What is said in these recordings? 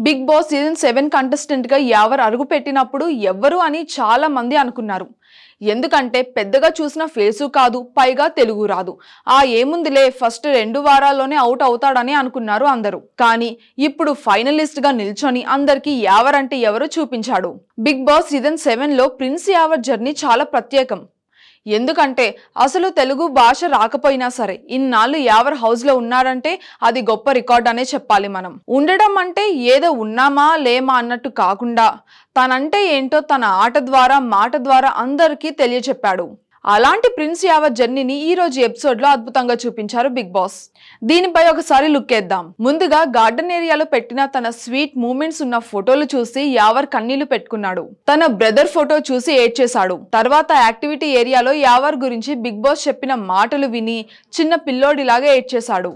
Big boss season 7 contestant గా యావర్ అడుగు పెట్టినప్పుడు ఎవ్వరు అని చాలా మంది అనుకున్నారు. ఎందుకంటే పెద్దగా చూసిన ఫేసు కాదు, పైగా తెలుగు రాదు. ఏముందిలే ఫస్ట్ 2 వారాల్లోనే అవుట్ అవుతాడని అనుకున్నారు అందరూ. కానీ ఇప్పుడు ఫైనలిస్ట్ గా నిల్చొని అందరికీ యావర్ అంటే ఎవరో చూపించాడు. బిగ్ బాస్ సీజన్ 7 లో ప్రిన్స్ యావర్ జర్నీ చాలా ప్రత్యేకం. ఎందుకంటే అసలు తెలుగు భాష రాకపోయినా సరే ఇన్నాళ్ళు యావర్ హౌస్ లో ఉన్నాడంటే అది గొప్ప రికార్డ్ అనే చెప్పాలి. మనం ఉండడం అంటే ఏదో ఉన్నామా లేమా అన్నట్టు కాకుండా తనంటే ఏంటో తన ఆట ద్వారా మాట ద్వారా అందరికీ తెలియచెప్పాడు. అలాంటి ప్రిన్స్ యావర్ జర్నీని ఈ రోజు ఎపిసోడ్ లో అద్భుతంగా చూపించారు బిగ్ బాస్. దీనిపై ఒకసారి లుక్ వేద్దాం. ముందుగా గార్డెన్ ఏరియాలో పెట్టిన తన స్వీట్ మూమెంట్స్ ఉన్న ఫోటోలు చూసి యావర్ కన్నీళ్లు పెట్టుకున్నాడు. తన బ్రదర్ ఫోటో చూసి ఏడ్చేశాడు. తర్వాత యాక్టివిటీ ఏరియాలో యావర్ గురించి బిగ్ బాస్ చెప్పిన మాటలు విని చిన్న పిల్లోడిలాగా ఏడ్చేశాడు.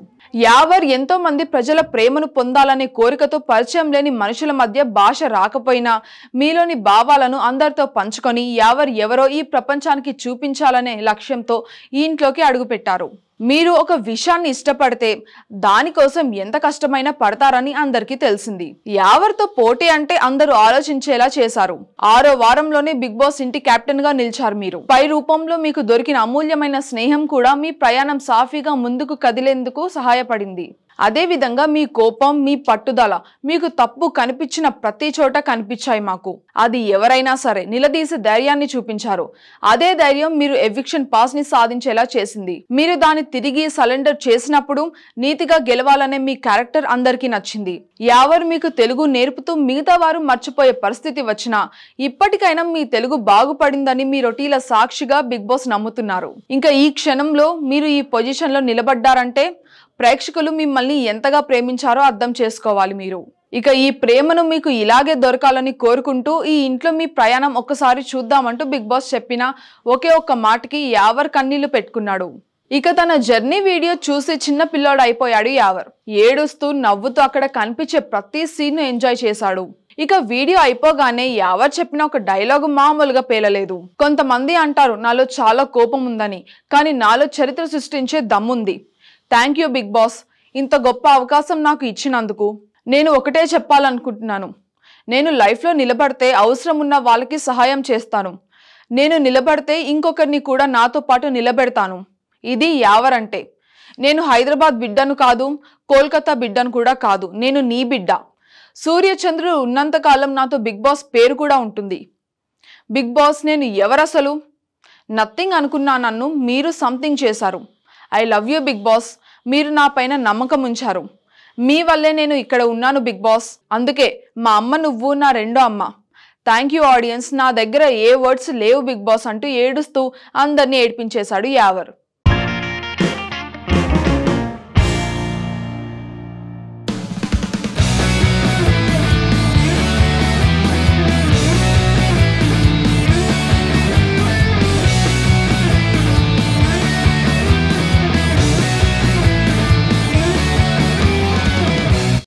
యావర్ ఎంతో మంది ప్రజల ప్రేమను పొందాలనే కోరికతో పరిచయం లేని మనుషుల మధ్య భాష రాకపోయినా మీలోని భావాలను అందరితో పంచుకొని యావర్ ఎవరో ఈ ప్రపంచానికి చూపించాలనే లక్ష్యంతో ఈ ఇంట్లోకి అడుగుపెట్టారు. మీరు ఒక విషయాన్ని ఇష్టపడితే దానికోసం ఎంత కష్టమైనా పడతారని అందరికీ తెలిసింది. యావర్తో పోటీ అంటే అందరూ ఆలోచించేలా చేశారు. 6వ వారంలోనే బిగ్ బాస్ ఇంటి కెప్టెన్ గా నిలిచారు మీరు. పై రూపంలో మీకు దొరికిన అమూల్యమైన స్నేహం కూడా మీ ప్రయాణం సాఫీగా ముందుకు కదిలేందుకు సహాయపడింది. అదే విధంగా మీ కోపం, మీ పట్టుదల, మీకు తప్పు కనిపించిన ప్రతి చోట కనిపించాయి మాకు. అది ఎవరైనా సరే నిలదీసి ధైర్యాన్ని చూపించారు. అదే ధైర్యం మీరు ఎవిక్షన్ పాస్ ని సాధించేలా చేసింది. మీరు దాన్ని తిరిగి సరెండర్ చేసినప్పుడు నీతిగా గెలవాలనే మీ క్యారెక్టర్ అందరికీ నచ్చింది. యావర్ మీకు తెలుగు నేర్పుతూ మిగతా వారు మర్చిపోయే పరిస్థితి వచ్చినా ఇప్పటికైనా మీ తెలుగు బాగుపడిందని మీ రొటీల సాక్షిగా బిగ్ బాస్ నమ్ముతున్నారు. ఇంకా ఈ క్షణంలో మీరు ఈ పొజిషన్ లో నిలబడ్డారంటే ప్రేక్షకులు మిమ్మల్ని ఎంతగా ప్రేమించారో అర్థం చేసుకోవాలి మీరు. ఇక ఈ ప్రేమను మీకు ఇలాగే దొరకాలని కోరుకుంటూ ఈ ఇంట్లో మీ ప్రయాణం ఒక్కసారి చూద్దామంటూ బిగ్ బాస్ చెప్పిన ఒకే ఒక్క మాటకి యావర్ కన్నీళ్లు పెట్టుకున్నాడు. ఇక తన జర్నీ వీడియో చూసి చిన్న పిల్లోడు అయిపోయాడు యావర్. ఏడుస్తూ నవ్వుతూ అక్కడ కనిపించే ప్రతి సీన్ ను ఎంజాయ్ చేశాడు. ఇక వీడియో అయిపోగానే యావర్ చెప్పిన ఒక డైలాగు మామూలుగా పేలలేదు. కొంతమంది అంటారు నాలో చాలా కోపం ఉందని, కానీ నాలో చరిత్ర సృష్టించే దమ్ముంది. థ్యాంక్ యూ బిగ్ బాస్, ఇంత గొప్ప అవకాశం నాకు ఇచ్చినందుకు. నేను ఒకటే చెప్పాలనుకుంటున్నాను, నేను లైఫ్లో నిలబడితే అవసరం ఉన్న వాళ్ళకి సహాయం చేస్తాను. నేను నిలబడితే ఇంకొకరిని కూడా నాతో పాటు నిలబెడతాను. ఇది యావర్ అంటే. నేను హైదరాబాద్ బిడ్డను కాదు, కోల్కతా బిడ్డను కూడా కాదు, నేను నీ బిడ్డ. సూర్యచంద్రుడు ఉన్నంతకాలం నాతో బిగ్ బాస్ పేరు కూడా ఉంటుంది. బిగ్ బాస్ నేను ఎవరసలు? నథింగ్ అనుకున్నా నన్ను మీరు సంథింగ్ చేశారు. I love you Big Boss. మీరు నా పైన నమ్మకం ఉంచారు. మీ వల్లే నేను ఇక్కడ ఉన్నాను బిగ్ బాస్. అందుకే మా అమ్మ నువ్వు నా రెండో అమ్మ. Thank you audience. నా దగ్గర ఏ వర్డ్స్ లేవు బిగ్ బాస్ అంటూ ఏడుస్తూ అందరినీ ఏడ్పించేశాడు యావర్.